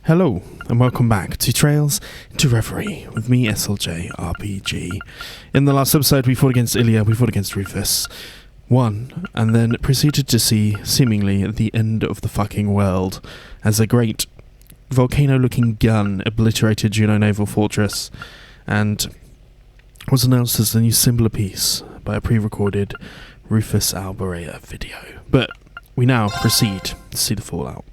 Hello, and welcome back to Trails into Reverie with me, SLJ RPG. In the last episode, we fought against Ilya, we fought against Rufus, won, and then proceeded to see, seemingly, the end of the fucking world, as a great volcano-looking gun obliterated Juno Naval Fortress, and was announced as the new symbol of peace by a pre-recorded Rufus Alberea video. But we now proceed to see the fallout.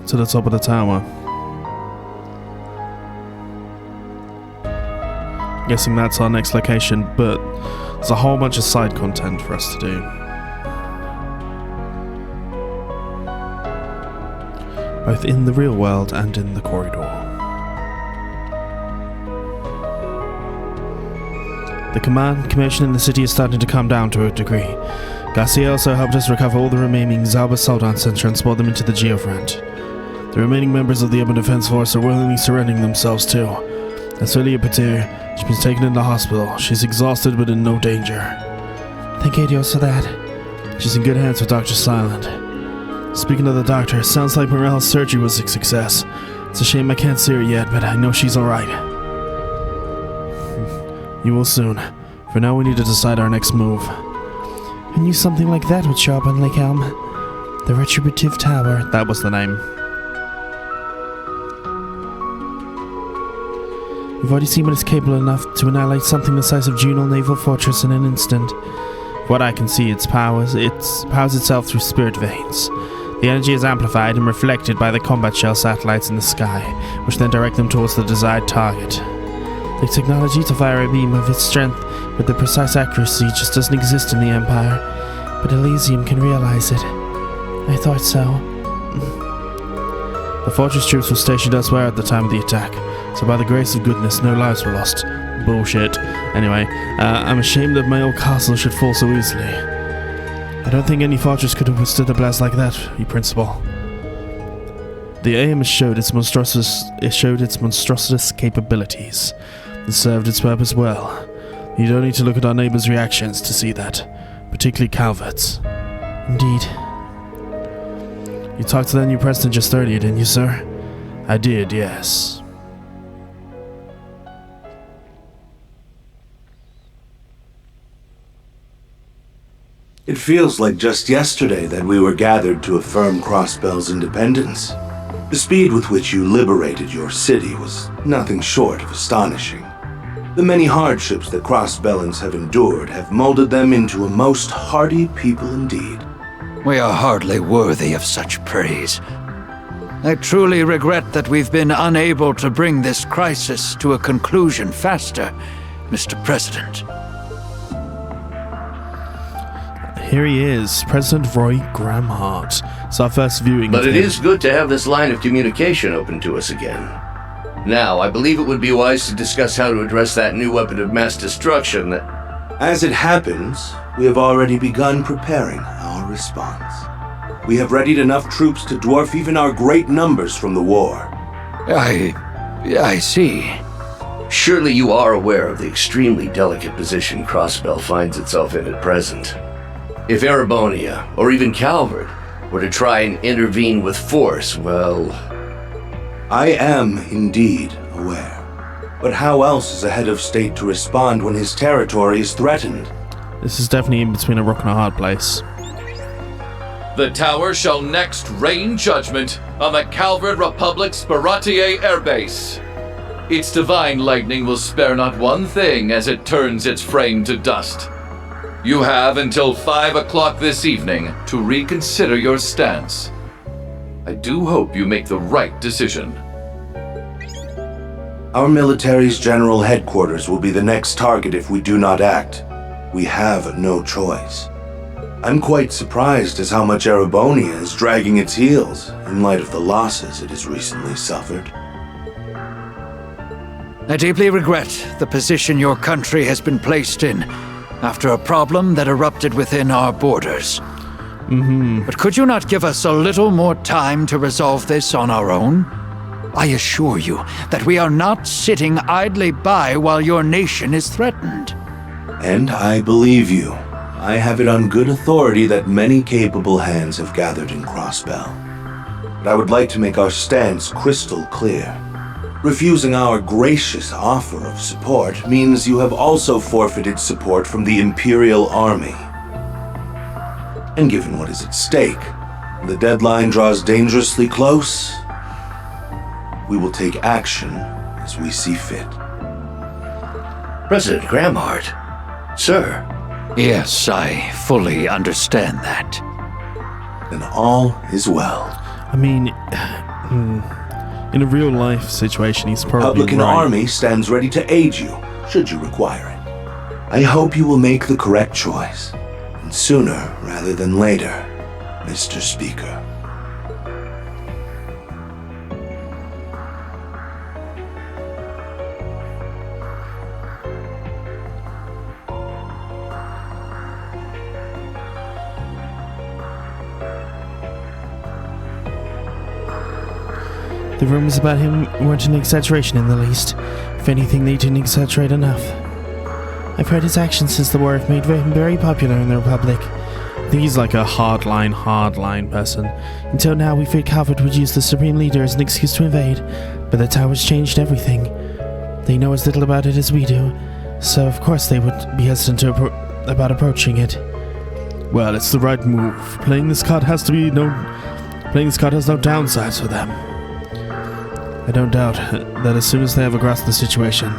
To the top of the tower. Guessing that's our next location, but there's a whole bunch of side content for us to do. Both in the real world and in the corridor. The command commotion in the city is starting to calm down to a degree. Garcia also helped us recover all the remaining Zalba Soldats and transport them into the Geofront. The remaining members of the Urban Defense Force are willingly surrendering themselves too. As for Leah Patir, she's been taken into hospital. She's exhausted but in no danger. Thank you, Dios, for that. She's in good hands with Dr. Silent. Speaking of the doctor, it sounds like Morel's surgery was a success. It's a shame I can't see her yet, but I know she's alright. You will soon. For now, we need to decide our next move. I knew something like that would show up on Lake Elm. The Retributive Tower. That was the name. We've already seen what it's capable enough to annihilate something the size of Juno Naval Fortress in an instant. What I can see, it powers itself through spirit veins. The energy is amplified and reflected by the combat shell satellites in the sky, which then direct them towards the desired target. The technology to fire a beam of its strength with the precise accuracy just doesn't exist in the Empire, but Elysium can realize it. I thought so. The fortress troops were stationed elsewhere at the time of the attack, so by the grace of goodness, no lives were lost. Bullshit. Anyway, I'm ashamed that my old castle should fall so easily. I don't think any fortress could have withstood a blast like that, Your Principal. The AM has showed its monstrous capabilities, and served its purpose well. You don't need to look at our neighbors' reactions to see that, particularly Calvert's. Indeed. You talked to the new president just earlier, didn't you, sir? I did, yes. It feels like just yesterday that we were gathered to affirm Crossbell's independence. The speed with which you liberated your city was nothing short of astonishing. The many hardships that Crossbellans have endured have molded them into a most hardy people indeed. We are hardly worthy of such praise. I truly regret that we've been unable to bring this crisis to a conclusion faster, Mr. President. Here he is, President Roy Gramhart. It's our first viewing. But it is good to have this line of communication open to us again. Now, I believe it would be wise to discuss how to address that new weapon of mass destruction that... As it happens, we have already begun preparing our response. We have readied enough troops to dwarf even our great numbers from the war. I see. Surely you are aware of the extremely delicate position Crossbell finds itself in at present. If Erebonia, or even Calvert, were to try and intervene with force, well... I am indeed aware. But how else is a head of state to respond when his territory is threatened? This is definitely in between a rock and a hard place. The tower shall next rain judgment on the Calvert Republic's Baratier airbase. Its divine lightning will spare not one thing as it turns its frame to dust. You have until 5 o'clock this evening to reconsider your stance. I do hope you make the right decision. Our military's general headquarters will be the next target if we do not act. we have no choice. I'm quite surprised as how much Erebonia is dragging its heels in light of the losses it has recently suffered. I deeply regret the position your country has been placed in after a problem that erupted within our borders. But could you not give us a little more time to resolve this on our own? I assure you that we are not sitting idly by while your nation is threatened. And I believe you. I have it on good authority that many capable hands have gathered in Crossbell. But I would like to make our stance crystal clear. Refusing our gracious offer of support means you have also forfeited support from the Imperial Army. And given what is at stake, the deadline draws dangerously close. We will take action as we see fit. President Gramhart, sir. Yes, I fully understand that. Then all is well. I mean, in a real life situation, he's probably Republican right. Army stands ready to aid you, should you require it. I hope you will make the correct choice, and sooner rather than later, Mr. Speaker. The rumors about him weren't an exaggeration in the least. If anything, they didn't exaggerate enough. I've heard his actions since the war have made him very popular in the Republic. I think he's like a hardline person. Until now, we feared Calvert would use the Supreme Leader as an excuse to invade, but the Towers changed everything. They know as little about it as we do, so of course they would be hesitant about approaching it. Well, it's the right move. Playing this card has no downsides for them. I don't doubt that as soon as they have a grasp of the situation,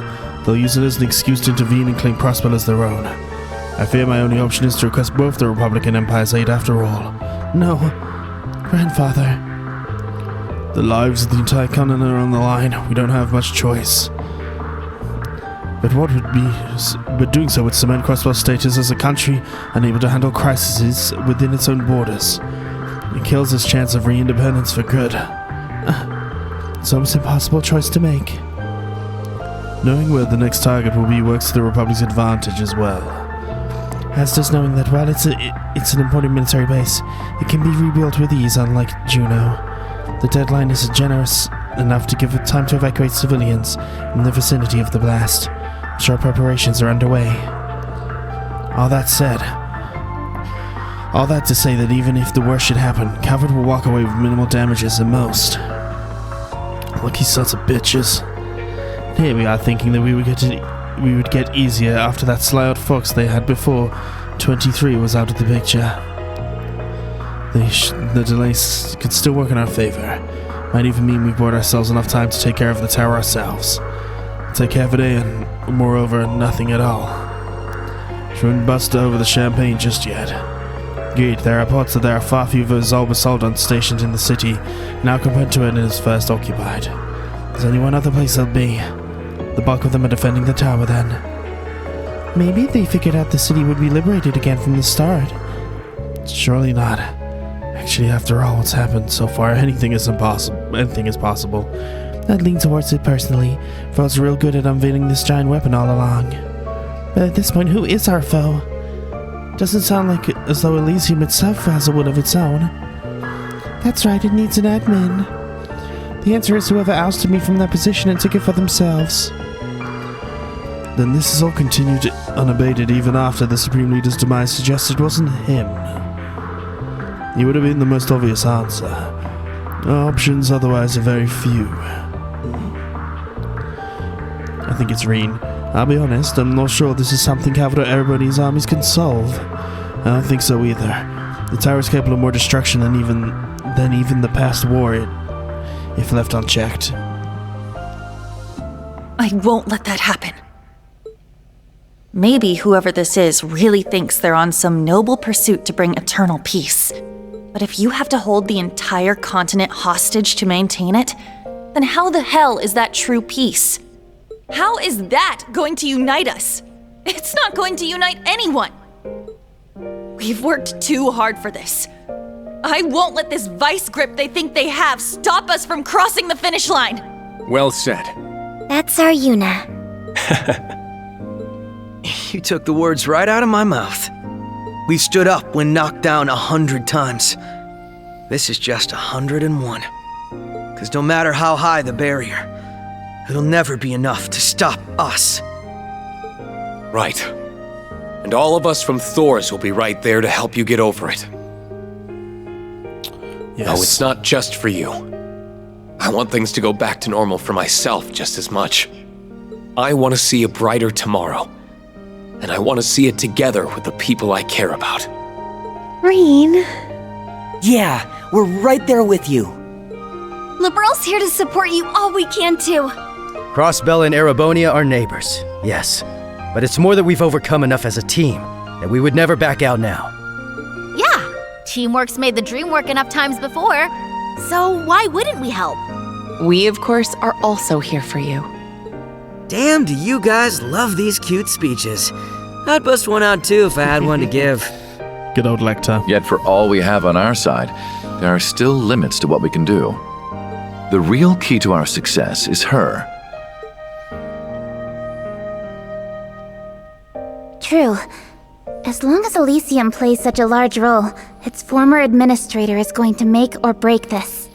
they'll use it as an excuse to intervene and claim Crossbell as their own. I fear my only option is to request both the Republican Empire's aid after all. No, Grandfather. The lives of the entire continent are on the line. We don't have much choice. But doing so would cement Crossbell's status as a country unable to handle crises within its own borders. It kills its chance of re-independence for good. It's almost an impossible choice to make. Knowing where the next target will be works to the Republic's advantage as well. As does knowing that while it's an important military base, it can be rebuilt with ease, unlike Juneau. The deadline is generous enough to give it time to evacuate civilians in the vicinity of the blast. I'm sure preparations are underway. All that to say that even if the worst should happen, Calvert will walk away with minimal damages at most. Lucky sons of bitches. Here we are thinking that we would get easier after that sly old fox they had before 23 was out of the picture. The delays could still work in our favor. Might even mean we bought ourselves enough time to take care of the tower ourselves. Take half a day and, moreover, nothing at all. Shouldn't bust over the champagne just yet. Good, there are reports that there are far fewer Zolbasoldons stationed in the city, now compared to when it is first occupied. There's only one other place they'll be. The bulk of them are defending the tower then. Maybe they figured out the city would be liberated again from the start. Surely not. Actually, after all what's happened so far, anything is possible. I'd lean towards it personally, for I was real good at unveiling this giant weapon all along. But at this point, who is our foe? Doesn't sound like as though Elysium itself has a will of its own. That's right, it needs an admin. The answer is whoever ousted me from that position and took it for themselves. Then this has all continued unabated even after the Supreme Leader's demise suggests it wasn't him. He would have been the most obvious answer. Options otherwise are very few. I think it's Reen. I'll be honest, I'm not sure this is something Calvert or Erebonia's armies can solve. I don't think so either. The tower is capable of more destruction than even the past war, if left unchecked. I won't let that happen. Maybe whoever this is really thinks they're on some noble pursuit to bring eternal peace. But if you have to hold the entire continent hostage to maintain it, then how the hell is that true peace? How is that going to unite us? It's not going to unite anyone. We've worked too hard for this. I won't let this vice grip they think they have stop us from crossing the finish line. Well said. That's our Yuna. You took the words right out of my mouth. We've stood up when knocked down 100 times. This is just 101. 'Cause no matter how high the barrier, it'll never be enough to stop us. Right. And all of us from Thor's will be right there to help you get over it. Yes. No, it's not just for you. I want things to go back to normal for myself just as much. I want to see a brighter tomorrow. And I want to see it together with the people I care about. Reen. Yeah, we're right there with you. Liberal's here to support you all we can too. Crossbell and Erebonia are neighbors, yes. But it's more that we've overcome enough as a team that we would never back out now. Yeah, teamwork's made the dream work enough times before. So why wouldn't we help? We, of course, are also here for you. Damn, do you guys love these cute speeches. I'd bust one out too if I had one to give. Good old Lecter. Yet for all we have on our side, there are still limits to what we can do. The real key to our success is her. True. As long as Elysium plays such a large role, its former administrator is going to make or break this.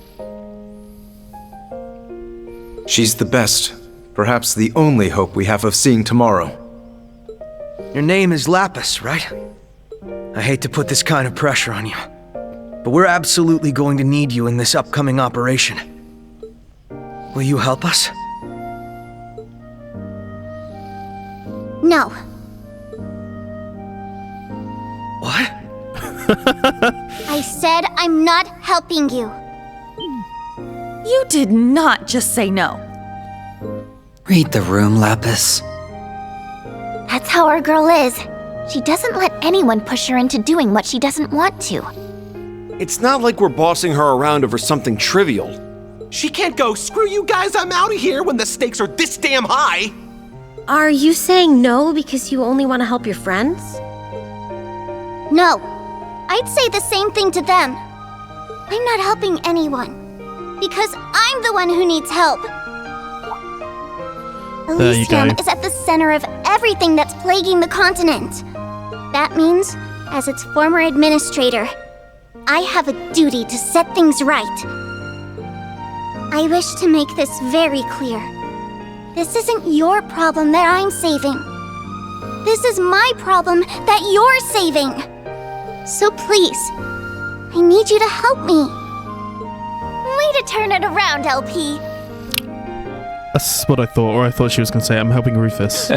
She's the best. Perhaps the only hope we have of seeing tomorrow. Your name is Lapis, right? I hate to put this kind of pressure on you, but we're absolutely going to need you in this upcoming operation. Will you help us? No. What? I said I'm not helping you. You did not just say no. Read the room, Lapis. That's how our girl is. She doesn't let anyone push her into doing what she doesn't want to. It's not like we're bossing her around over something trivial. She can't go, "Screw you guys, I'm out of here," when the stakes are this damn high. Are you saying no because you only want to help your friends? No. I'd say the same thing to them. I'm not helping anyone. Because I'm the one who needs help. Elysium is at the center of everything that's plaguing the continent. That means, as its former administrator, I have a duty to set things right. I wish to make this very clear. This isn't your problem that I'm saving. This is my problem that you're saving. So please, I need you to help me. Way to turn it around, LP. That's what I thought, or I thought she was going to say, I'm helping Rufus.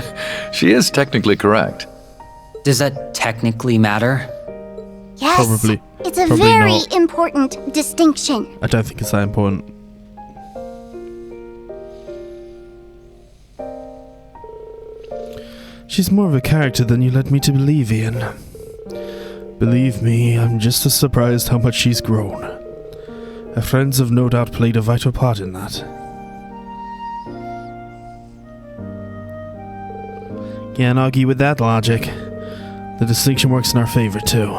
She is technically correct. Does that technically matter? Yes. Probably. It's a Probably very not. important distinction. I don't think it's that important. She's more of a character than you led me to believe, Ian. Believe me, I'm just as surprised how much she's grown. Her friends have no doubt played a vital part in that. Can't argue with that logic. The distinction works in our favor, too.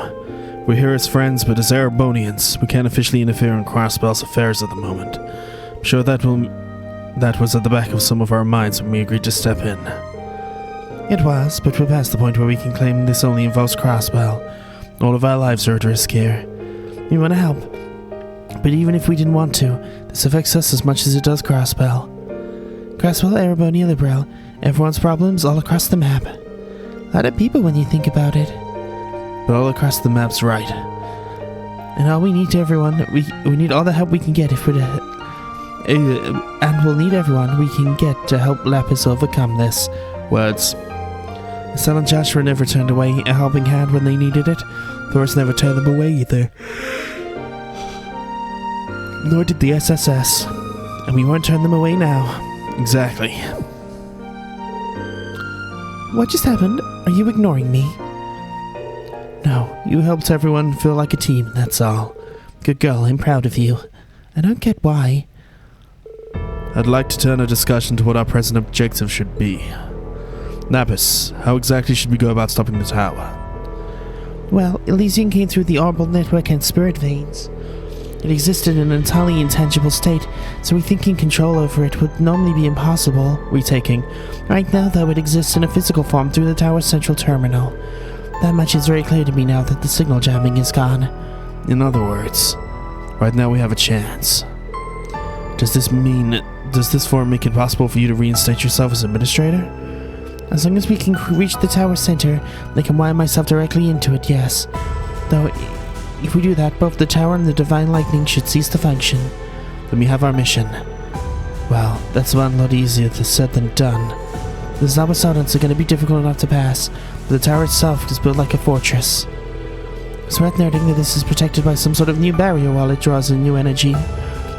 We're here as friends, but as Erebonians, we can't officially interfere in Crossbell's affairs at the moment. I'm sure that was at the back of some of our minds when we agreed to step in. It was, but we're past the point where we can claim this only involves Crossbell. All of our lives are at risk here. We want to help. But even if we didn't want to, this affects us as much as it does Crossbell. Crossbell, Erebonia, Liberal, everyone's problems all across the map. A lot of people when you think about it. But all across the map's right. And all we need to everyone, we need all the help we can get if we're to... and we'll need everyone we can get to help Lapis overcome this. Words. Estelle and Joshua never turned away a helping hand when they needed it. Thor's never turned them away either. Nor did the SSS. And we won't turn them away now. Exactly. What just happened? Are you ignoring me? No, you helped everyone feel like a team, that's all. Good girl, I'm proud of you. I don't get why. I'd like to turn our discussion to what our present objective should be. Napis, how exactly should we go about stopping the tower? Well, Elysian came through the orbital network and spirit veins. It existed in an entirely intangible state, so rethinking control over it would normally be impossible. Retaking. Right now, though, it exists in a physical form through the tower's central terminal. That much is very clear to me now that the signal jamming is gone. In other words, right now we have a chance. Does this form make it possible for you to reinstate yourself as administrator? As long as we can reach the tower center, I can wire myself directly into it, yes. Though, if we do that, both the tower and the divine lightning should cease to function. Then we have our mission. Well, that's one lot easier said than done. The Zabasodons are going to be difficult enough to pass, but the tower itself is built like a fortress. It's worth noting that this is protected by some sort of new barrier while it draws in new energy.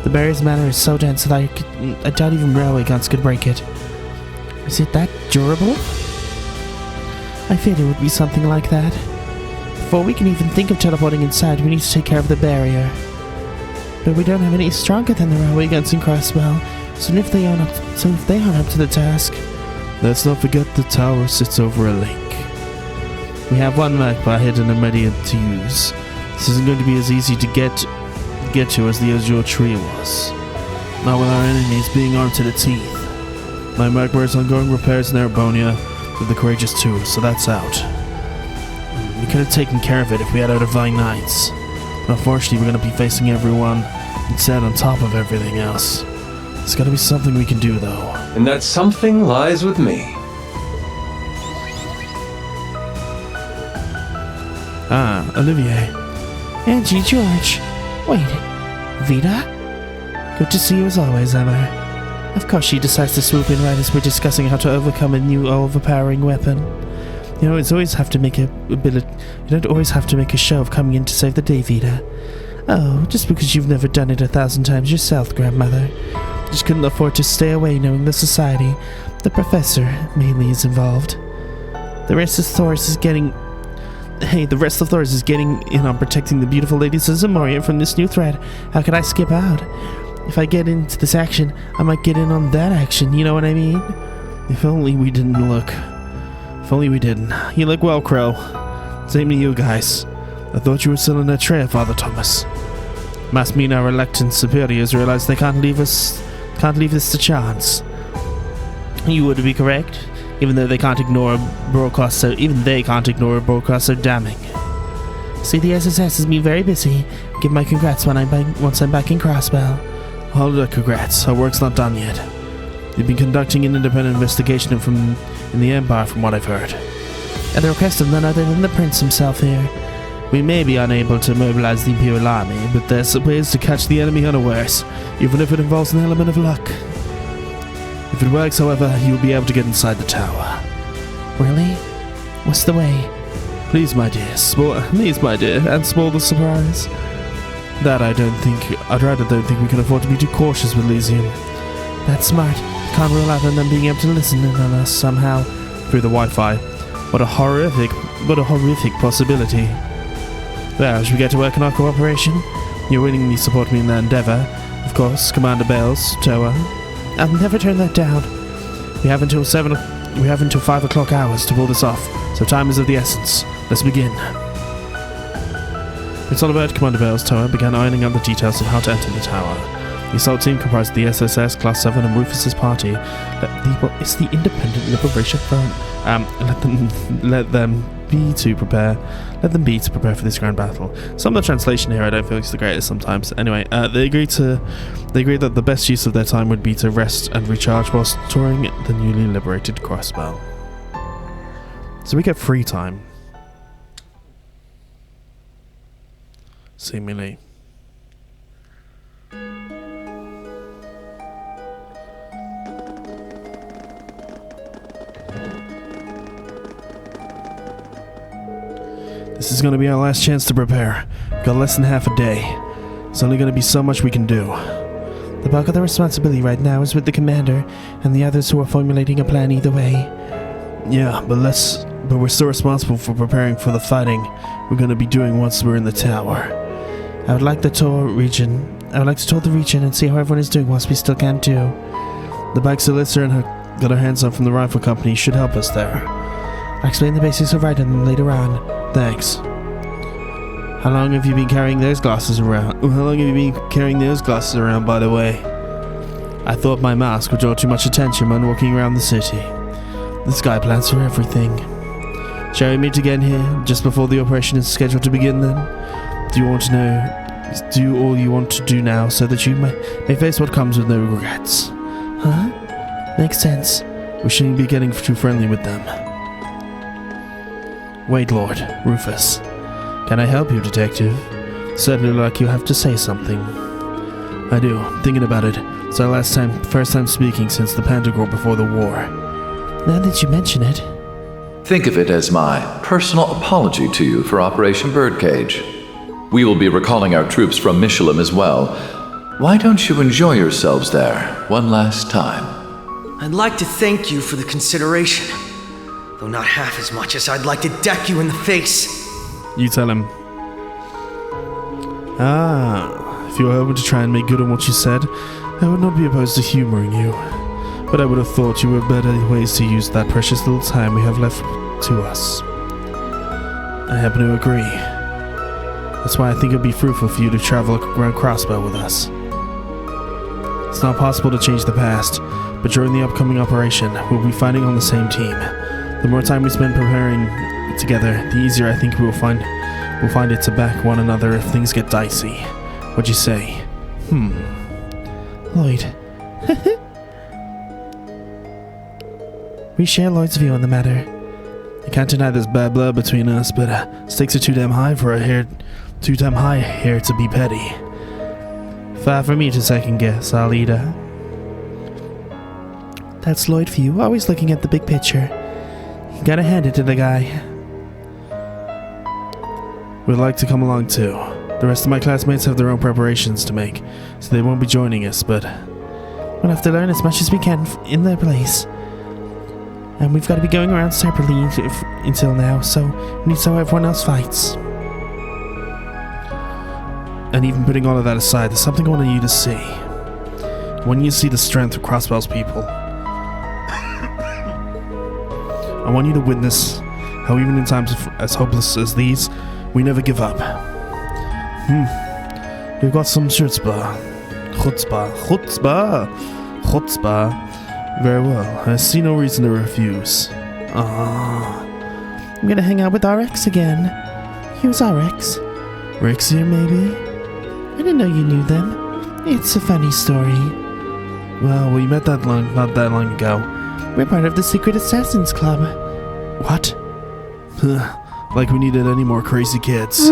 The barrier's matter is so dense that I doubt even railway guns could break it. Is it that durable? I feared it would be something like that. Before we can even think of teleporting inside, we need to take care of the barrier. But we don't have any stronger than the railway guns in Crossbell, so if they aren't up to the task... Let's not forget the tower sits over a lake. We have one magpie hidden and ready to use. This isn't going to be as easy to get to as the Azure Tree was. Not with our enemies being armed to the teeth. My magpie is ongoing repairs in Erebonia with the Courageous 2, so that's out. We could have taken care of it if we had our Divine Knights. But unfortunately, we're going to be facing everyone instead on top of everything else. There's got to be something we can do, though. And that something lies with me. Ah, Olivier. Angie, George. Wait. Vita? Good to see you as always, Emma. Of course she decides to swoop in right as we're discussing how to overcome a new overpowering weapon. You don't always have to make a show of coming in to save the day, Vita. Oh, just because you've never done it 1,000 times yourself, grandmother. Just couldn't afford to stay away knowing the society, the professor, mainly is involved. The rest of Thoris is getting in on protecting the beautiful ladies of Zamoria from this new threat. How could I skip out? If I get into this action, I might get in on that action, you know what I mean? If only we didn't look. If only we didn't. You look well, Crow. Same to you guys. I thought you were still in that trail, Father Thomas. Must mean our reluctant superiors realize they can't leave this to chance. You would be correct, even they can't ignore a broadcast so damning. See, the SSS has been very busy. Give my congrats once I'm back in Crossbell. Hold the congrats. Our work's not done yet. You've been conducting an independent investigation in the Empire, from what I've heard. At the request of none other than the Prince himself here. We may be unable to mobilize the Imperial Army, but there's ways to catch the enemy unawares, even if it involves an element of luck. If it works, however, you'll be able to get inside the tower. Really? What's the way? Please, my dear, and spoil the surprise. That I'd rather don't think we can afford to be too cautious with Elysium. That's smart. Can't rule out on them being able to listen in on us somehow. Through the Wi-Fi. What a horrific possibility. Well, should we get to work on our cooperation? You'll willingly support me in that endeavor. Of course, Commander Bells, Toa. I'll never turn that down. We have until 5 o'clock hours to pull this off, so time is of the essence. Let's begin. It's all about Commander Bells. Toa began ironing out the details of how to enter the tower. The assault team comprised the SSS, Class 7, and Rufus's party. It's the Independent Liberation Front. Let them be to prepare for this grand battle. Some of the translation here I don't feel is the greatest sometimes. Anyway, they agreed that the best use of their time would be to rest and recharge whilst touring the newly liberated Crossbell. So we get free time. Seemingly. This is going to be our last chance to prepare. We've got less than half a day. There's only going to be so much we can do. The bulk of the responsibility right now is with the commander and the others who are formulating a plan either way. Yeah, but we're still responsible for preparing for the fighting we're going to be doing once we're in the tower. I would like to tour the region and see how everyone is doing whilst we still can do. The bike solicitor and got our hands on from the rifle company should help us there. I'll explain the basics of writing them later on. Thanks. How long have you been carrying those glasses around? By the way? I thought my mask would draw too much attention when walking around the city. This guy plans for everything. Shall we meet again here, just before the operation is scheduled to begin then? Do you want to know? Do all you want to do now so that you may face what comes with no regrets? Huh? Makes sense. We shouldn't be getting too friendly with them. Wait, Lord, Rufus. Can I help you, Detective? Certainly like you have to say something. I do, thinking about it. It's our first time speaking since the Panda Girl before the war. Now that you mention it. Think of it as my personal apology to you for Operation Birdcage. We will be recalling our troops from Michelin as well. Why don't you enjoy yourselves there one last time? I'd like to thank you for the consideration, though not half as much as I'd like to deck you in the face. You tell him. If you were hoping to try and make good on what you said, I would not be opposed to humoring you. But I would have thought you were better ways to use that precious little time we have left to us. I happen to agree. That's why I think it would be fruitful for you to travel around Crossbell with us. It's not possible to change the past, but during the upcoming operation, we'll be fighting on the same team. The more time we spend preparing together, the easier I think we'll find it to back one another if things get dicey. What'd you say? Lloyd. We share Lloyd's view on the matter. I can't deny there's bad blood between us, but stakes are too damn high here to be petty. Far from me to second guess, Alida. That's Lloyd for you, always looking at the big picture. You gotta hand it to the guy. We'd like to come along too. The rest of my classmates have their own preparations to make, so they won't be joining us, but we'll have to learn as much as we can in their place. And we've got to be going around separately until now, so we need to how everyone else fights. And even putting all of that aside, there's something I want you to see. When you see the strength of Crossbell's people, I want you to witness how even in times as hopeless as these, we never give up. You've got some chutzpah. Very well. I see no reason to refuse. I'm gonna hang out with RX again. Who's RX? Rick's here, maybe? I didn't know you knew them. It's a funny story. Well, we met not that long ago. We're part of the Secret Assassins Club. What? Like we needed any more crazy kids.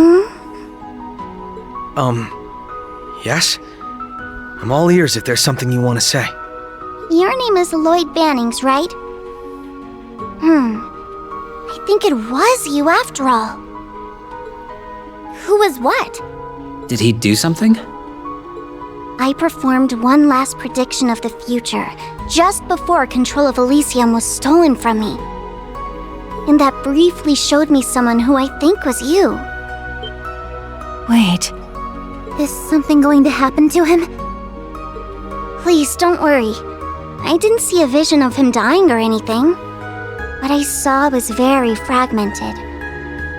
Yes? I'm all ears if there's something you want to say. Your name is Lloyd Bannings, right? I think it was you after all. Who was what? Did he do something? I performed one last prediction of the future, just before control of Elysium was stolen from me. And that briefly showed me someone who I think was you. Wait. Is something going to happen to him? Please, don't worry. I didn't see a vision of him dying or anything. What I saw was very fragmented,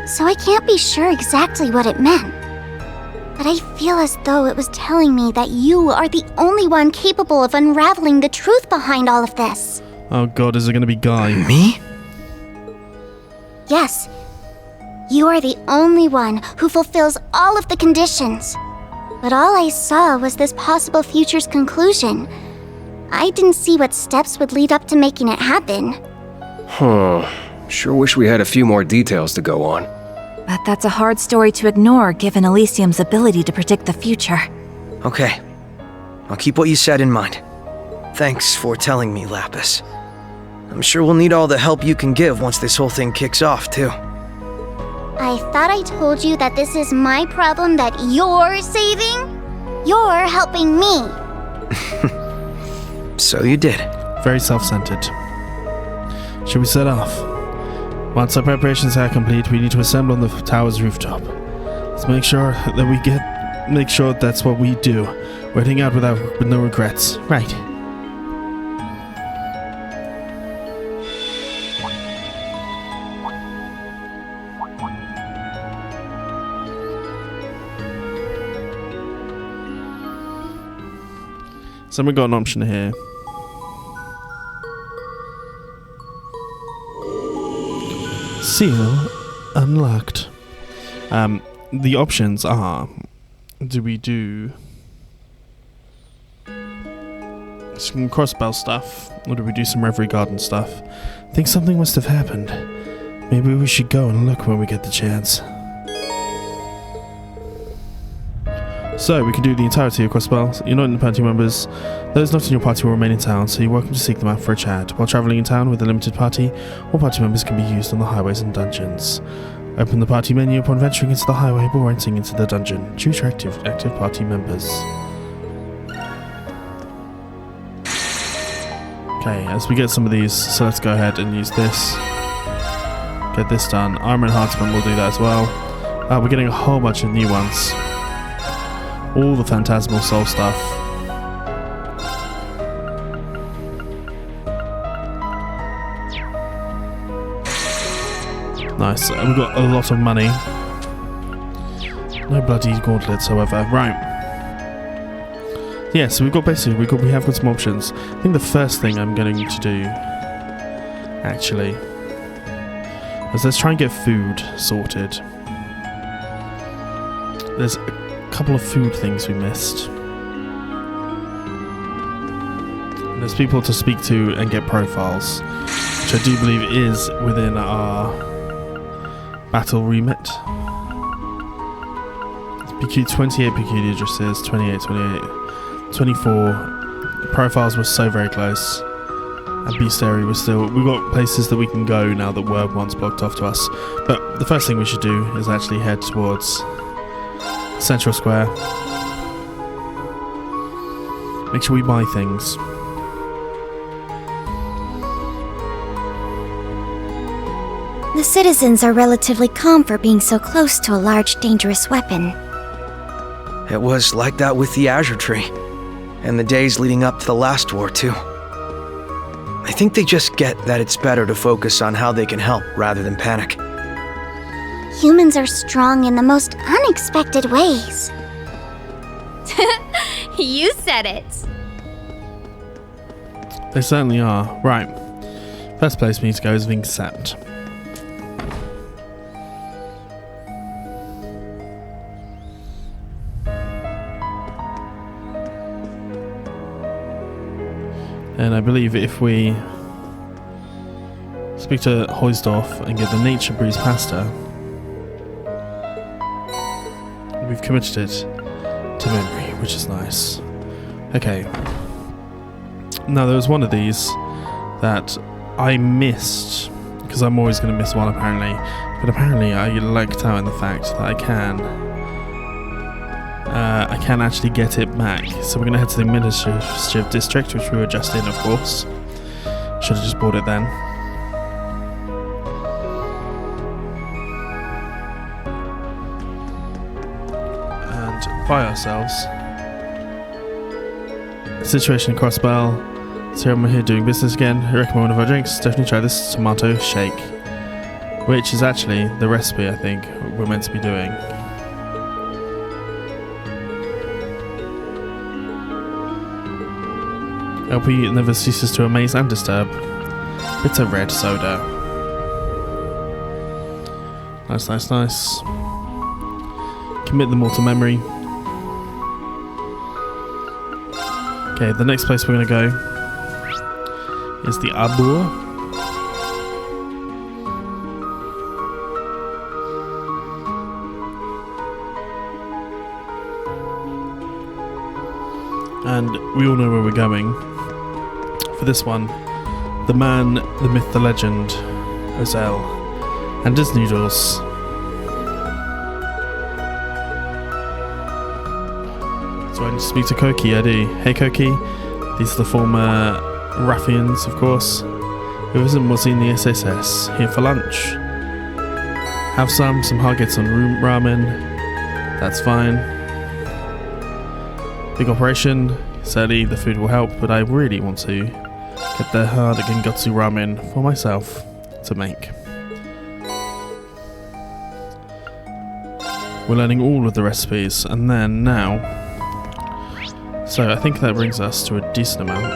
so I can't be sure exactly what it meant. But I feel as though it was telling me that you are the only one capable of unraveling the truth behind all of this. Oh god, is it gonna be Guy? Me? Yes. You are the only one who fulfills all of the conditions. But all I saw was this possible future's conclusion. I didn't see what steps would lead up to making it happen. Sure wish we had a few more details to go on. But that's a hard story to ignore given Elysium's ability to predict the future. Okay. I'll keep what you said in mind. Thanks for telling me, Lapis. I'm sure we'll need all the help you can give once this whole thing kicks off, too. I thought I told you that this is my problem that you're saving? You're helping me. So you did. Very self-centered. Should we set off? Once our preparations are complete, we need to assemble on the tower's rooftop. Let's make sure that's what we do. We're heading out with no regrets. Right. So we've got an option here. Seal unlocked. The options are, do we do some Crossbell stuff, or do we do some Reverie Garden stuff? I think something must have happened. Maybe we should go and look when we get the chance. So, we can do the entirety of Crossbell. You're not in the party members. Those not in your party will remain in town, so you're welcome to seek them out for a chat. While travelling in town with a limited party, all party members can be used on the highways and dungeons. Open the party menu upon venturing into the highway or entering into the dungeon. Choose your active party members. Okay, as we get some of these, so let's go ahead and use this. Get this done. Armor Enhancement will do that as well. We're getting a whole bunch of new ones. All the Phantasmal Soul stuff. Nice. And we've got a lot of money. No bloody gauntlets, however. Right. Yeah, so we have got some options. I think the first thing I'm going to do, actually, is let's try and get food sorted. There's a couple of food things we missed. There's people to speak to and get profiles, which I do believe is within our battle remit. PQ 28 PQ addresses, 28, 24. Profiles were so very close. And Bestiary was still... We've got places that we can go now that were once blocked off to us. But the first thing we should do is actually head towards Central Square. Make sure we buy things. The citizens are relatively calm for being so close to a large, dangerous weapon. It was like that with the Azure Tree, and the days leading up to the last war, too. I think they just get that it's better to focus on how they can help rather than panic. Humans are strong in the most unexpected ways. You said it. They certainly are. Right. First place we need to go is Vincept. And I believe if we speak to Hoysdorf and get the Nature Breeze pasta, we've committed it to memory, which is nice. Okay. Now there was one of these that I missed, because I'm always going to miss one apparently, but apparently I lucked out in the fact that I can actually get it back. So we're going to head to the Administrative District, which we were just in, of course. Should have just bought it then. And buy ourselves Situation in Crossbell. So I'm here doing business again. I recommend one of our drinks. Definitely try this tomato shake, which is actually the recipe I think we're meant to be doing. LP never ceases to amaze and disturb. Bitter red soda. Nice, nice, nice. Commit them all to memory. Okay, the next place we're going to go is the Arbor. And we all know where we're going. For this one, the man, the myth, the legend, Ozel, and his noodles. So I need to speak to Koki, I do. Hey Koki, these are the former ruffians, of course. Who isn't what's in the SSS? Here for lunch. Have some Hargets on ramen. That's fine. Big operation. Certainly the food will help, but I really want to get the hard Gengotsu ramen for myself to make. We're learning all of the recipes, and then now So I think that brings us to a decent amount.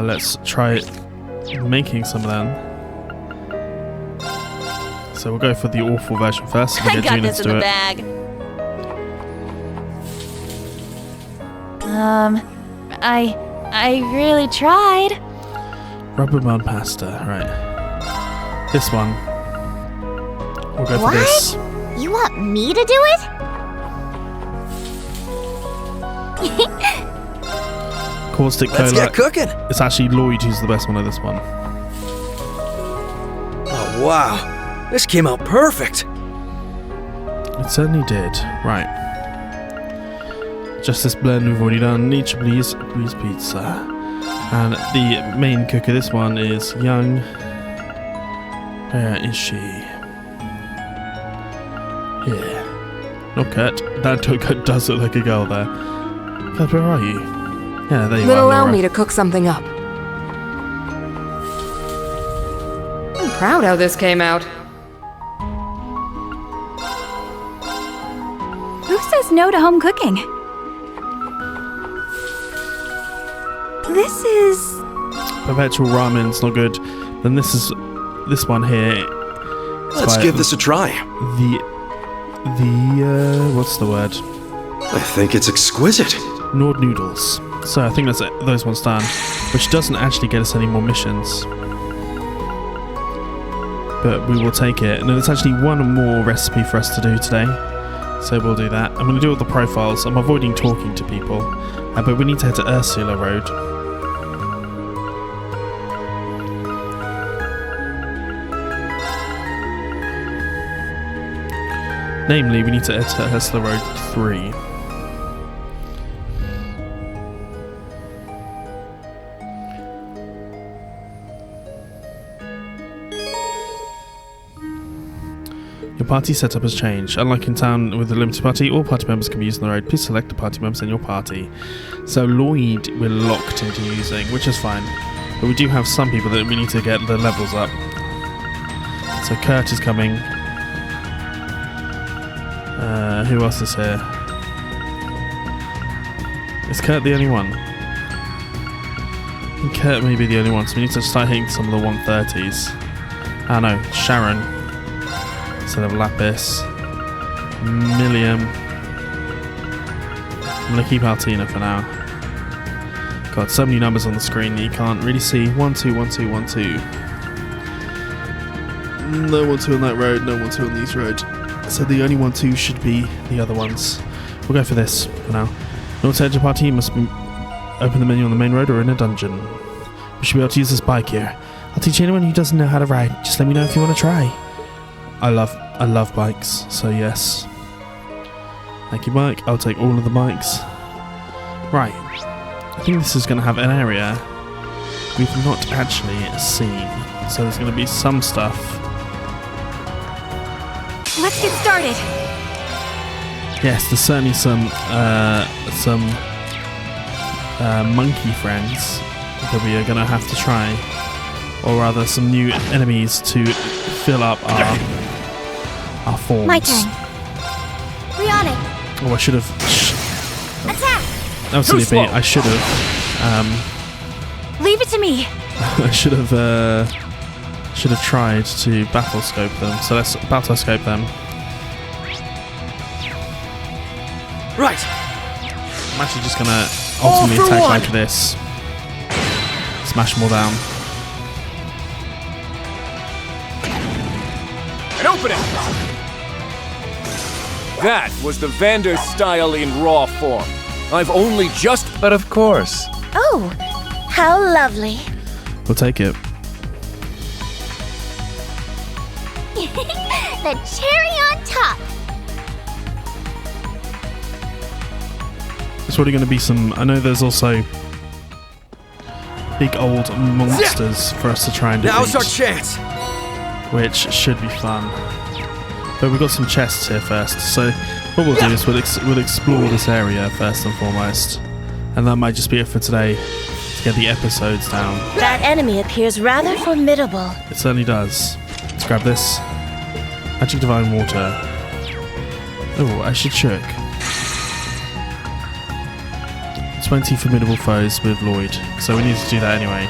Let's try making some of them. So we'll go for the awful version first. So we'll I get got Gina this to in do the it. bag. I really tried. Rubber bun pasta, right. This one. We'll go for What? this. You want me to do it? Caustic Let's Cola. get cooking. It's actually Lloyd who's the best one of this one. Oh, wow. This came out perfect. It certainly did. Right. Just this blend we've already done. Nature Please Pizza. And the main cook of this one is Young. Where is she? Here. No, Kurt. That Kurt does look like a girl there. Kurt, where are you? Yeah, there you Then are. allow Laura. me to cook something up. I'm proud how this came out. Who says no to home cooking? This is... Perpetual ramen's not good. Then this one here. Let's give this a try. What's the word? I think it's exquisite. Nord noodles. So I think that's it, those ones done, which doesn't actually get us any more missions. But we will take it. And there's actually one more recipe for us to do today. So we'll do that. I'm going to do all the profiles. I'm avoiding talking to people. But we need to head to Ursula Road. Namely, we need to head to Ursula Road 3. Your party setup has changed. Unlike in town with the limited party, all party members can be used on the road. Please select the party members in your party. So Lloyd we're locked into using, which is fine. But we do have some people that we need to get the levels up. So Kurt is coming. Who else is here? Is Kurt the only one? I think Kurt may be the only one, so we need to start hitting some of the 130s. Ah no, Sharon. Instead of Lapis. Milliam. I'm going to keep Altina for now. God, so many numbers on the screen that you can't really see. 1, 2, 1, 2, 1, 2. No 1, 2 on that road, no 1, 2 on these roads. So the only 1, 2 should be the other ones. We'll go for this for now. In order to enter party, you must open the menu on the main road or in a dungeon. We should be able to use this bike here. I'll teach anyone who doesn't know how to ride. Just let me know if you want to try. I love bikes, so yes. Thank you, bike. I'll take all of the bikes. Right. I think this is going to have an area we've not actually seen. So there's going to be some stuff. Let's get started. Yes, there's certainly some monkey friends that we are going to have to try. Or rather, some new enemies to fill up our forms. My turn. We on it. Oh, I should have... Attack! That was silly of me. I should have... Leave it to me. I should have tried to battle scope them. So let's battle scope them. Right. I'm actually just gonna ultimately attack like this. Smash them all down. And open it! That was the Vander style in raw form. I've only just... But of course. Oh, how lovely. We'll take it. The cherry on top. There's probably going to be some... I know there's also big old monsters for us to try and defeat. Now's our chance. Which should be fun. But we've got some chests here first. So what we'll do is we'll explore this area first and foremost. And that might just be it for today. To get the episodes down. That enemy appears rather formidable. It certainly does. Let's grab this. Magic Divine Water. Oh, I should check. 20 formidable foes with Lloyd. So we need to do that anyway.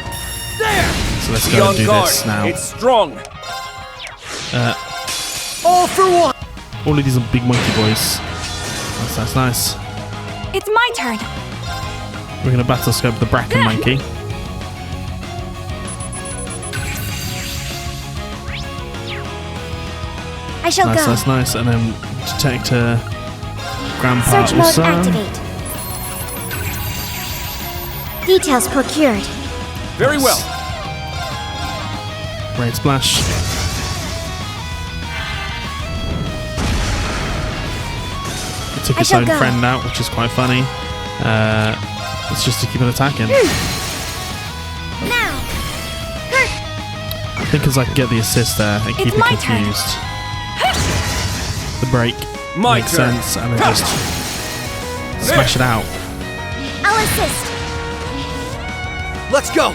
So let's go and do this now. It's strong. All for one! All of these are big monkey boys. Nice. It's my turn. We're going to battle scope the Bracken monkey. I shall go. Nice. And then Detector Grandpa Search mode also. activate. Details procured. Very well. Raid Splash. It took its own friend out, which is quite funny. It's just to keep it attacking. Now. I think as I can get the assist there and keep it confused. The break makes sense, and then just smash it out. I'll assist. Let's go!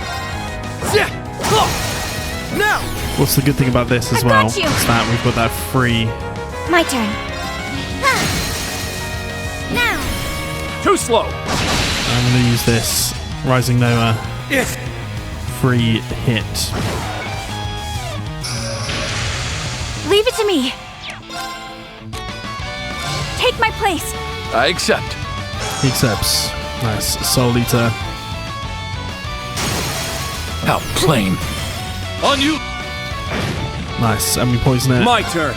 Now! What's the good thing about this as well is that we've got that free. My turn. Now. Too slow. I'm going to use this Rising Nova free hit. Leave it to me. Take my place. I accept. He accepts. Nice. Soul Eater. How plain. On you. Nice. And we poison it. My turn.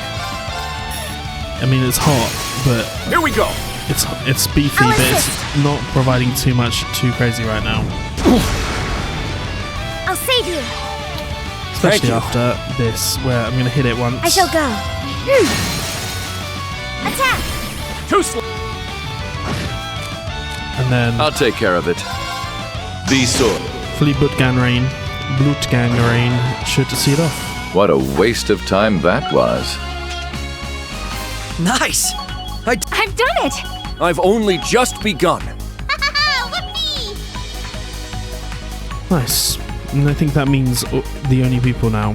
I mean, it's hot, but here we go. It's beefy, but it's not providing too crazy right now. I'll save you. Especially after this, where I'm going to hit it once. I shall go. Attack. Too slow. And then I'll take care of it. Be sword. Fully Blutgangrain should see it off. What a waste of time that was. Nice! I've done it! I've only just begun. Nice. And I think that means the only people now.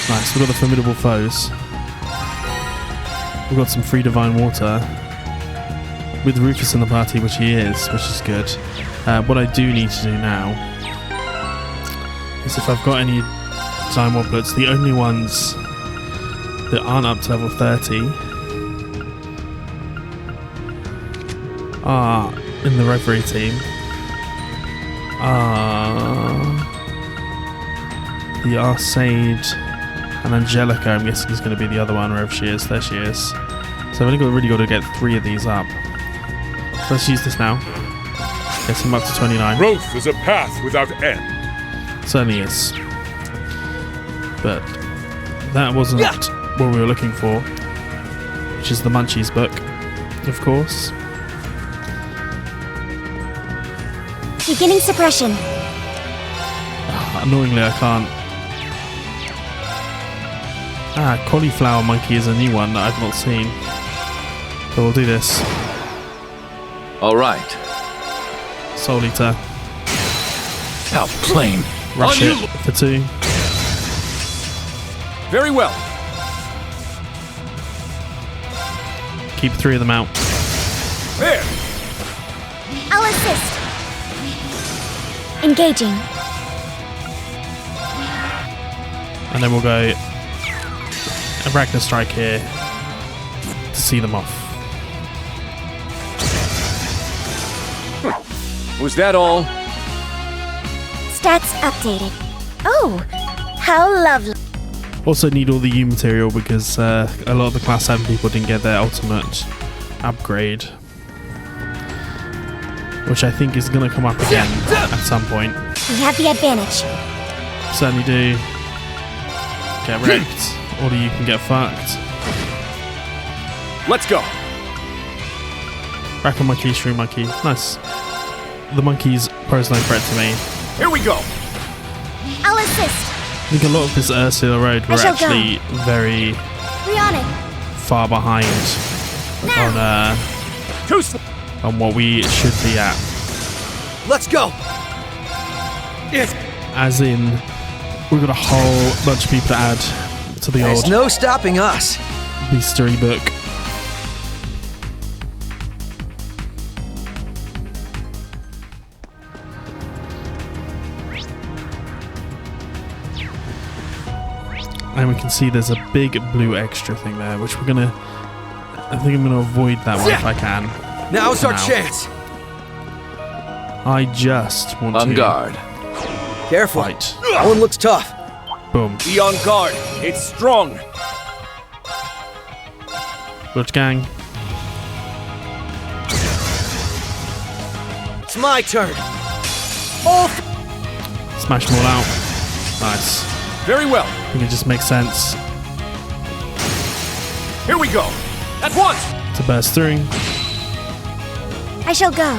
Nice, we've got the formidable foes. We've got some free divine water. With Rufus in the party, which he is, which is good. What I do need to do now is if I've got any divine warblets, the only ones that aren't up to level 30 are in the Reverie team. The Arcade and Angelica, I'm guessing is going to be the other one, wherever she is. There she is. So I've only really got to get 3 of these up. So let's use this now. Get him up to 29. Growth is a path without end. Certainly is. But that wasn't what we were looking for, which is the Munchies book, of course. Beginning suppression. Annoyingly, I can't. Cauliflower Monkey is a new one that I've not seen. So we'll do this. All right. Soul Eater. How plain. Rush it for 2. Very well. Keep 3 of them out. There. I'll assist. Engaging. And then we'll go Arachna Strike here to see them off. Was that all? Stats updated. Oh, how lovely. Also need all the U material because a lot of the class 7 people didn't get their ultimate upgrade, which I think is going to come up again at some point. We have the advantage. Certainly do. Get wrecked. Or you can get fucked. Let's go. Bracken Monkey, Shrew Monkey. Nice. The monkeys pose no threat to me. Here we go. I'll assist. I think a lot of this Ursula Road we're actually very far behind on what we should be at. Let's go. As in, we've got a whole bunch of people to add to the There's old no stopping us. history book. And we can see there's a big blue extra thing there, which we're gonna... I think I'm gonna avoid that one if I can. Now's our chance. I just want On to... guard. Careful. Fight. That one looks tough. Boom. Be on guard. It's strong. Blood gang. It's my turn. Oh, Smash them all out. Nice. Very well. I think it just makes sense Here we go. At once. to burst through. I shall go.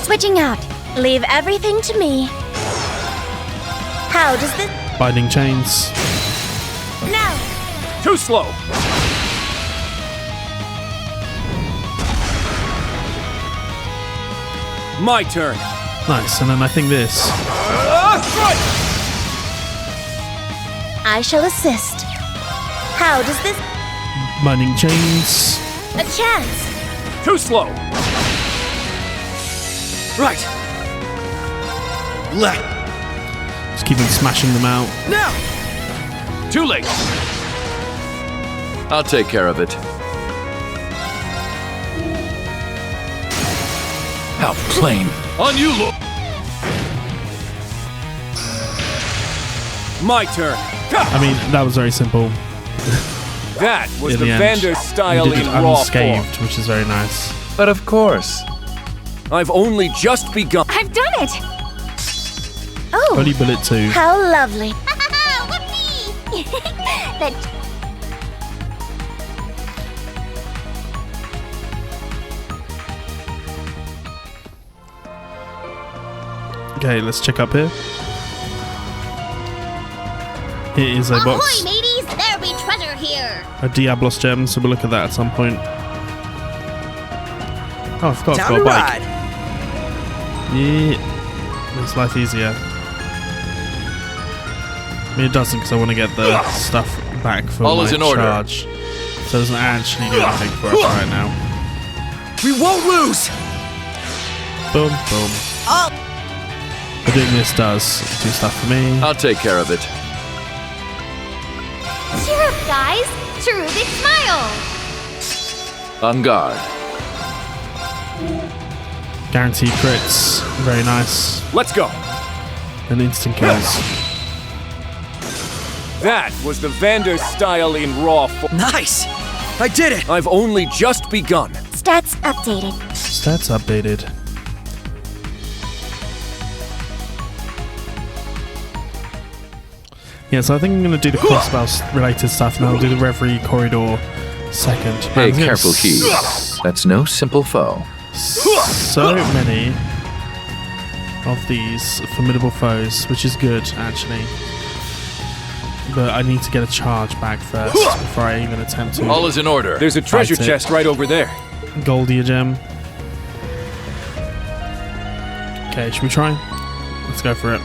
Switching out. Leave everything to me. How does this... Binding chains. Now! Too slow. My turn. Nice, and then I think this. Strike! I shall assist. How does this... Binding chains. A chance! Too slow. right. Let. Just keep on smashing them out. Now! Too late. I'll take care of it. How plain. On you, look. My turn. I mean, that was very simple. That was In the the end, Vander style we did in it raw unscathed, form. which is very nice. But of course. I've only just begun. I've done it! Oh, Holy bullet 2. how lovely. That... Okay, let's check up here. Here is a box. Ahoy, mateys! There be treasure here! A Diablos gem, so we'll look at that at some point. Oh, I forgot I've Down got a to bike. ride. Yeah. Makes life easier. I mean, it doesn't because I want to get the stuff back for All my is in order. charge. So it doesn't actually do anything for us right now. We won't lose. Boom, boom. Oh. But doing this does do stuff for me. I'll take care of it. Cheer up, guys! Truly smile! On guard. Guaranteed crits. Very nice. Let's go. And instant kills. That was the Vander style in raw form. Nice. I did it. I've only just begun. Stats updated. Stats updated. Yeah, so I think I'm going to do the crossbow related stuff and I'll do the Reverie corridor second. Hey, I'm gonna careful, Keys. That's no simple foe. So many of these formidable foes, which is good, actually. But I need to get a charge back first before I even attempt to. All is in order. There's a treasure Fight it. chest right over there. Goldia gem. Okay, should we try? Let's go for it.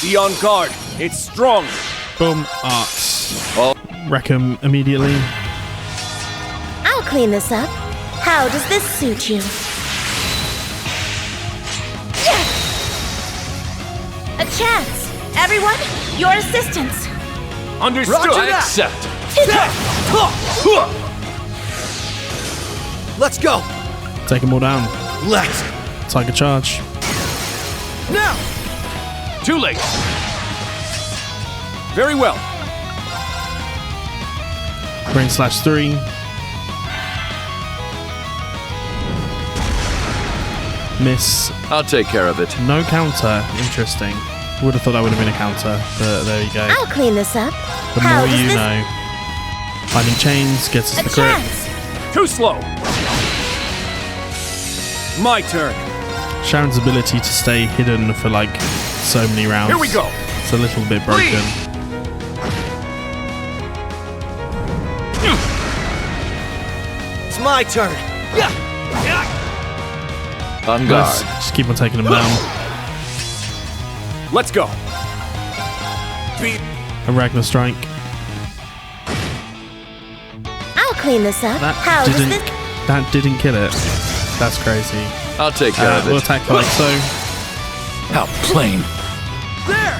Be on guard. It's strong. Boom, arts. All Wreck 'em immediately. I'll clean this up. How does this suit you? A chance! Everyone, your assistance! Understood. I accept. Let's go. Take them all down. Let's. Tiger charge. Now. Too late. Very well. Brain slash 3. Miss. I'll take care of it. No counter. Interesting. Would have thought that would have been a counter, but there you go. I'll clean this up. The How more does you this... know. Finding chains gets us A the crit. chance! Too slow. My turn. Sharon's ability to stay hidden for like so many rounds. Here we go. It's a little bit broken. It's my turn. Yeah. On Let's guard. just keep on taking them down. Let's go. A Ragnar strike. I'll clean this up. That How does didn't. this... That didn't kill it. That's crazy. I'll take care of We'll it. attack like so. How plain. There!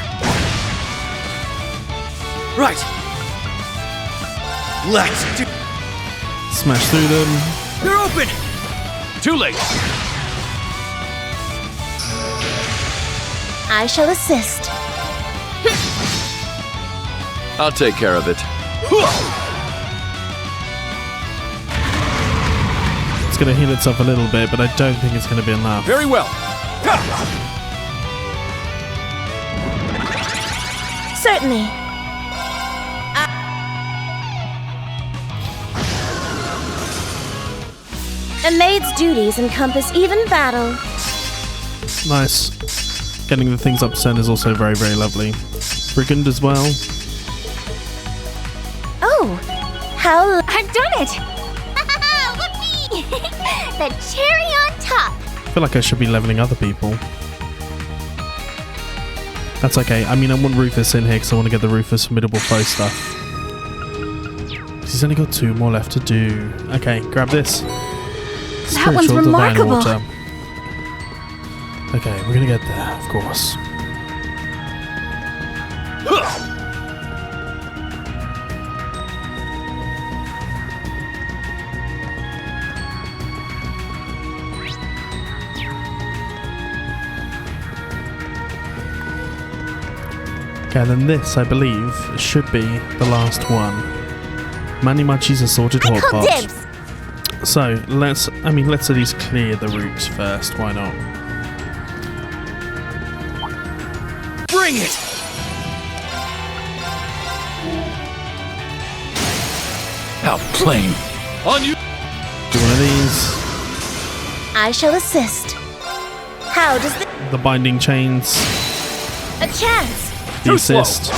Right. Let's do... Smash through them. They're open! Too late! I shall assist. I'll take care of it. It's going to heal itself a little bit, but I don't think it's going to be enough. Very well. Certainly. A maid's duties encompass even battle. Nice. Getting the things up to 10 is also very, very lovely. Brigand as well. Oh, how... I've done it! Whoopee! The cherry on top! I feel like I should be leveling other people. That's okay. I mean, I want Rufus in here because I want to get the Rufus Formidable Foe stuff. He's only got 2 more left to do. Okay, grab this. That one's remarkable. Water. Okay, we're gonna get there, of course. Okay, then this, I believe, should be the last one. Manny Machi's assorted hot pot. So let's at least clear the route first. Why not? Bring it! How plain. On you! Do one of these. I shall assist. How does the binding chains? A chance! The assist.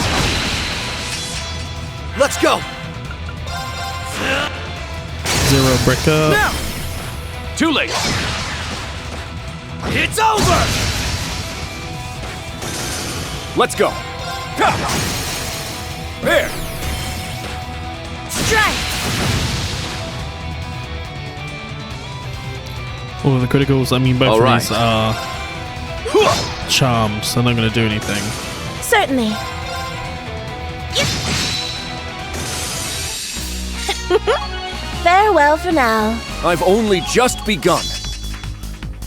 Let's go! 0 bricker. Now! Too late! It's over! Let's go! There! Strike! All of the criticals, I mean, both All of right. these are charms, so they're not going to do anything. Certainly. Farewell for now. I've only just begun.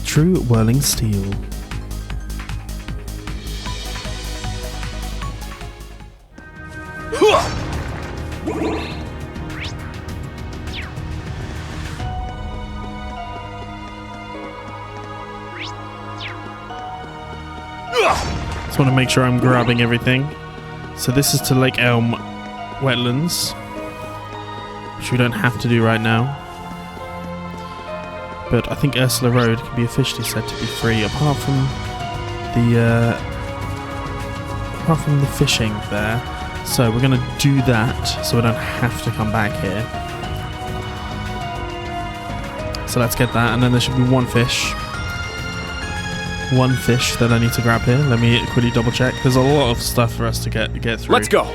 True whirling steel. Just want to make sure I'm grabbing everything. So this is to Lake Elm Wetlands, which we don't have to do right now. But I think Ursula Road can be officially said to be free, apart from the fishing there. So we're going to do that, so we don't have to come back here. So let's get that, and then there should be one fish that I need to grab here. Let me quickly double check. There's a lot of stuff for us to get through. Let's go.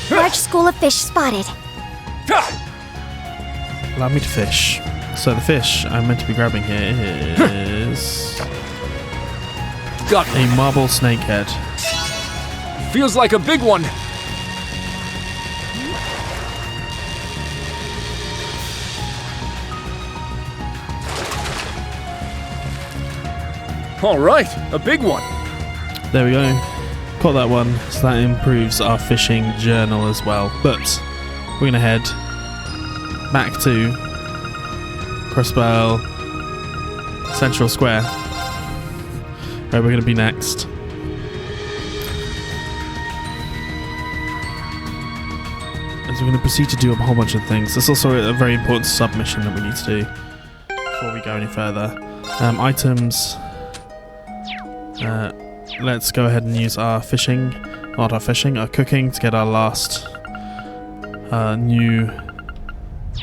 Large school of fish spotted. Allow me to fish. So the fish I'm meant to be grabbing here is Got a marble snakehead. Feels like a big one. All right, a big one. There we go. Caught that one. So that improves our fishing journal as well. But we're going to head back to Crossbell Central Square, where we're going to be next. As we're going to proceed to do a whole bunch of things. There's also a very important submission that we need to do before we go any further. Items. Let's go ahead and use our fishing, not our fishing, our cooking to get our last new...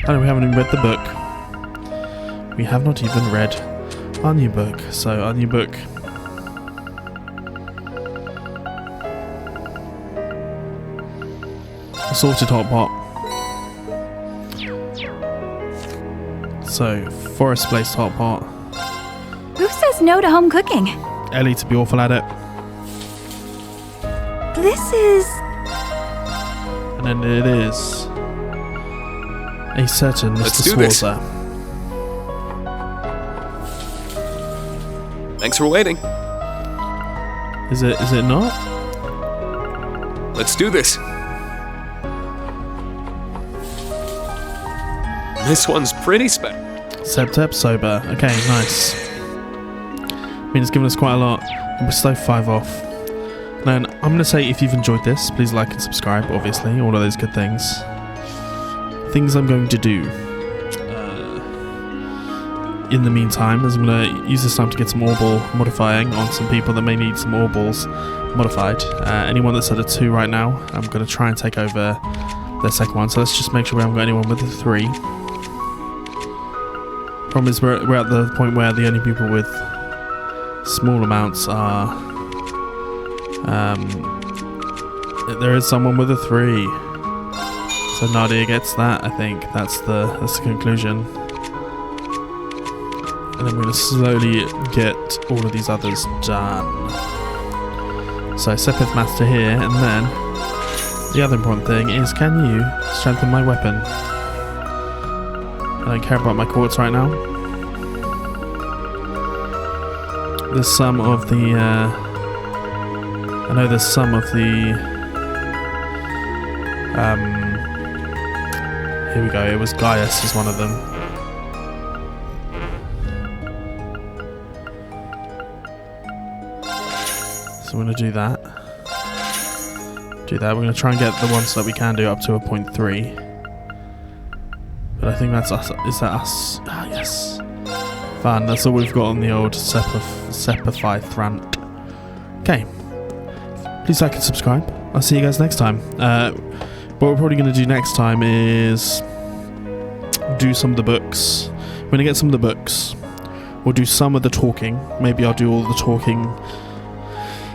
Oh, we haven't even read the book. We have not even read our new book. So our new book... Assorted hot pot. So, forest placed hot pot. Who says no to home cooking? Ellie to be awful at it. This is... And then it is a certain Let's Mr. do this. Swarzer. Thanks for waiting. Is it not? Let's do this. This one's pretty special. Septep sober. Okay, nice. I mean, it's given us quite a lot. And we're still 5 off. Then I'm going to say, if you've enjoyed this, please like and subscribe, obviously. All of those good things. Things I'm going to do. In the meantime, is I'm going to use this time to get some Orbal modifying on some people that may need some Orbals modified. Anyone that's at a 2 right now, I'm going to try and take over their second one. So let's just make sure we haven't got anyone with a 3. Problem is we're at the point where the only people with small amounts are... there is someone with a 3. So Nadia gets that, I think. That's the conclusion. And then we're going to slowly get all of these others done. So Sepith Master here, and then the other important thing is, can you strengthen my weapon? I don't care about my quartz right now. There's some of the... I know there's some of the... here we go, it was Gaius is one of them. So we're going to do that. We're going to try and get the ones that we can do up to a 0.3. But I think that's us. Is that us? Ah, yes. Fun. That's all we've got on the old Sepify front. Okay. Please like and subscribe. I'll see you guys next time. What we're probably going to do next time is do some of the books. We're going to get some of the books. We'll do some of the talking. Maybe I'll do all the talking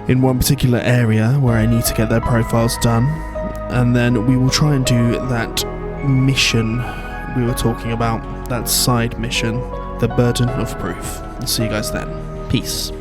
in one particular area where I need to get their profiles done, and then we will try and do that mission we were talking about, that side mission, the burden of proof. I'll see you guys then. Peace.